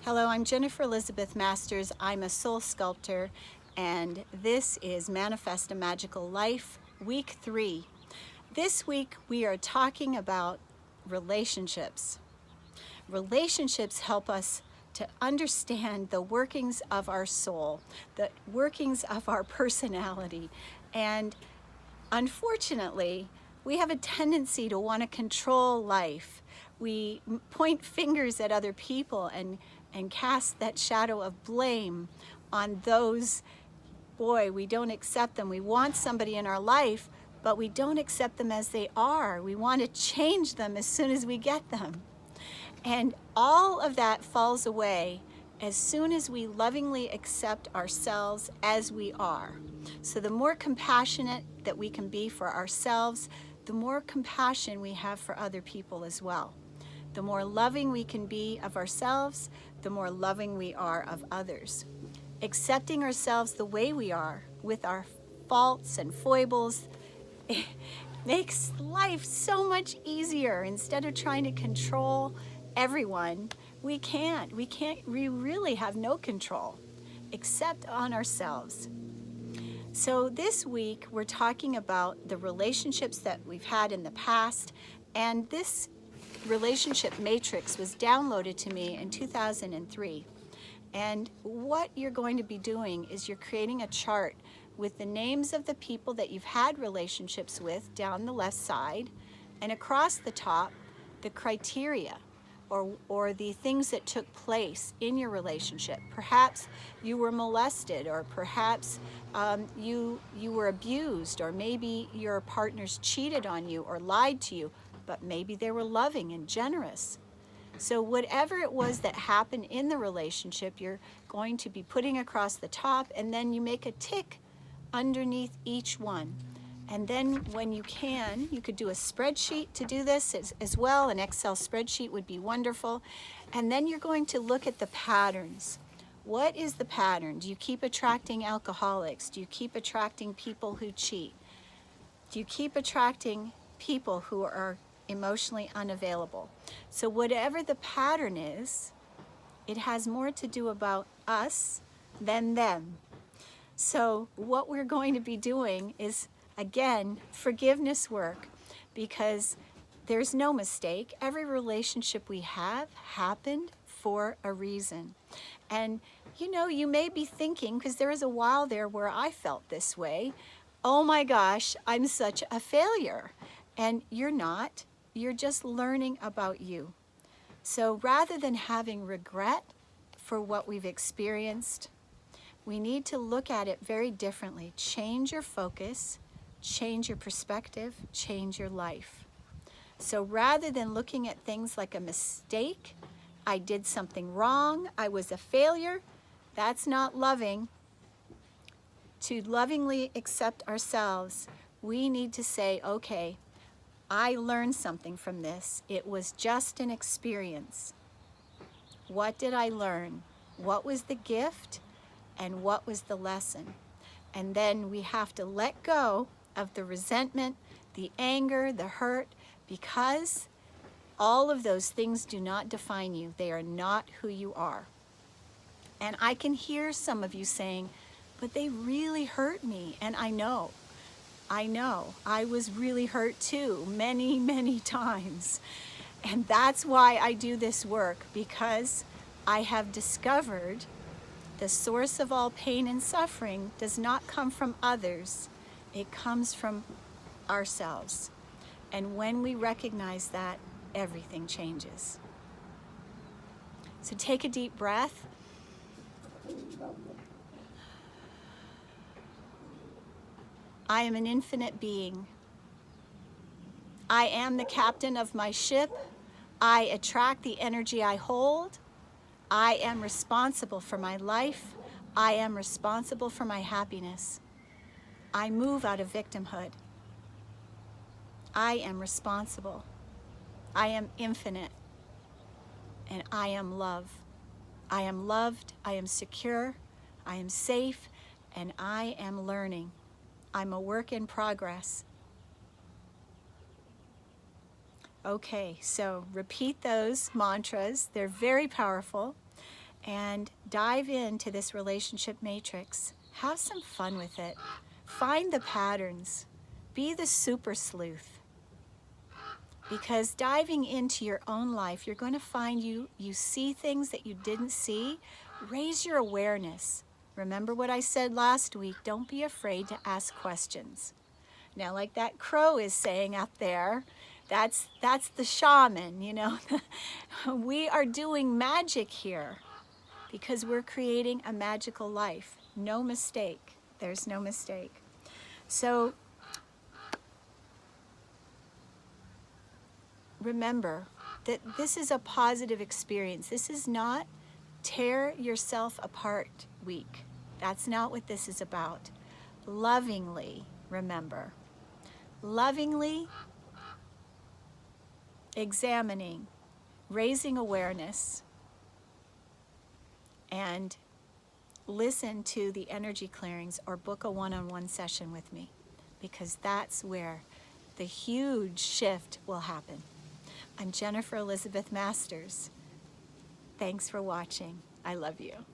Hello, I'm Jennifer Elizabeth Masters. I'm a soul sculptor, and this is Manifest a Magical Life, Week 3. This week we are talking about relationships. Relationships help us to understand the workings of our soul, the workings of our personality, and unfortunately, we have a tendency to want to control life. We point fingers at other people and cast that shadow of blame on those. Boy, we don't accept them. We want somebody in our life, but we don't accept them as they are. We want to change them as soon as we get them. And all of that falls away as soon as we lovingly accept ourselves as we are. So the more compassionate that we can be for ourselves, the more compassion we have for other people as well. The more loving we can be of ourselves, the more loving we are of others. Accepting ourselves the way we are, with our faults and foibles, makes life so much easier. Instead of trying to control everyone, we really have no control except on ourselves. So this week we're talking about the relationships that we've had in the past, and this relationship matrix was downloaded to me in 2003. And what you're going to be doing is you're creating a chart with the names of the people that you've had relationships with down the left side, and across the top the criteria or the things that took place in your relationship. Perhaps you were molested, or perhaps you were abused, or maybe your partners cheated on you or lied to you, but maybe they were loving and generous. So whatever it was that happened in the relationship, you're going to be putting across the top, and then you make a tick underneath each one. And then when you can, you could do a spreadsheet to do this as well. An Excel spreadsheet would be wonderful. And then you're going to look at the patterns. What is the pattern? Do you keep attracting alcoholics? Do you keep attracting people who cheat? Do you keep attracting people who are emotionally unavailable? So whatever the pattern is, it has more to do about us than them. So what we're going to be doing is, again, forgiveness work, because there's no mistake. Every relationship we have happened for a reason. And you may be thinking, because there was a while there where I felt this way, oh my gosh, I'm such a failure. And you're not. You're just learning about you. So rather than having regret for what we've experienced, we need to look at it very differently. Change your focus, change your perspective, change your life. So rather than looking at things like a mistake, I did something wrong, I was a failure, that's not loving. To lovingly accept ourselves, we need to say, okay, I learned something from this. It was just an experience. What did I learn? What was the gift? And what was the lesson? And then we have to let go of the resentment, the anger, the hurt, because all of those things do not define you. They are not who you are. And I can hear some of you saying, but they really hurt me. And I know. I was really hurt too, many, many times. And that's why I do this work, because I have discovered the source of all pain and suffering does not come from others. It comes from ourselves. And when we recognize that, everything changes. So take a deep breath. I am an infinite being. I am the captain of my ship. I attract the energy I hold. I am responsible for my life. I am responsible for my happiness. I move out of victimhood. I am responsible. I am infinite. And I am love. I am loved. I am secure. I am safe. And I am learning. I'm a work in progress. Okay, so repeat those mantras. They're very powerful. and dive into this relationship matrix. Have some fun with it. Find the patterns. Be the super sleuth. Because diving into your own life, you're going to find you see things that you didn't see. Raise your awareness. Remember what I said last week, don't be afraid to ask questions. Now, like that crow is saying up there, that's the shaman, you know. We are doing magic here because we're creating a magical life. No mistake. There's no mistake. So remember that this is a positive experience. This is not tear yourself apart week. That's not what this is about. Lovingly, remember. Lovingly examining, raising awareness, and listen to the energy clearings or book a one-on-one session with me, because that's where the huge shift will happen. I'm Jennifer Elizabeth Masters. Thanks for watching. I love you.